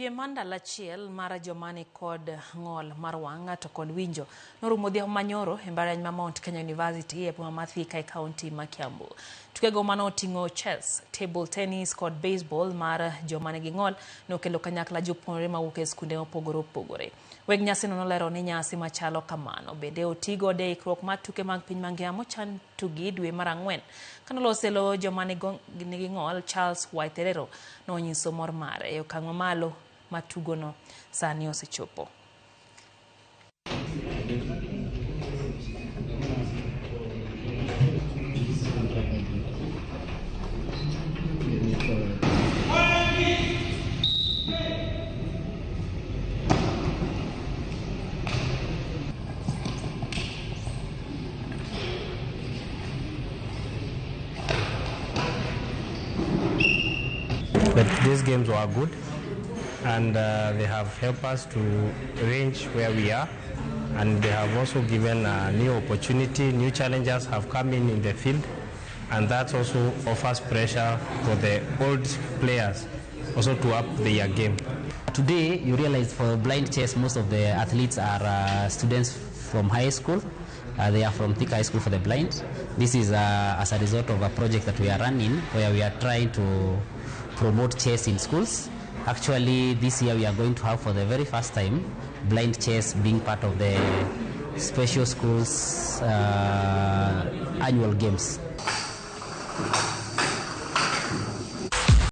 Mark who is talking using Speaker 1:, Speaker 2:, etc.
Speaker 1: Piem ndalo achiel mar joma ni kod ng'ol mar wang' to kod winjo norumo odhiambo manyoro e mbalariany ma Mount Kenya University e boma ma Thika e kaunti ma Kiambu. Tukego mano oting'o chess, table tennis kod baseball mar joma nigi ng'ol nokelo kanyakla jopuonjre mawuok e skunde mopogore opogore. Weg nyasi no nolero ni nyasi machalo kamano bende otigo e ikruok mar tuke mag piny mangima mochan tugi dwe mar Ang'wen. Kanoloselo joma nigi ng'ol Charles Waitherero nonyiso mor mare e okang' mamalo matugono sani osechopo.
Speaker 2: But these games were good, and they have helped us to range where we are, and they have also given a new opportunity. New challengers have come in the field, and that also offers pressure for the old players also to up their game.
Speaker 3: Today, you realize for blind chess, most of the athletes are students from high school. They are from Thika High School for the Blind. This is as a result of a project that we are running, where we are trying to promote chess in schools. Actually, this year we are going to have for the very first time blind chess being part of the special schools annual games.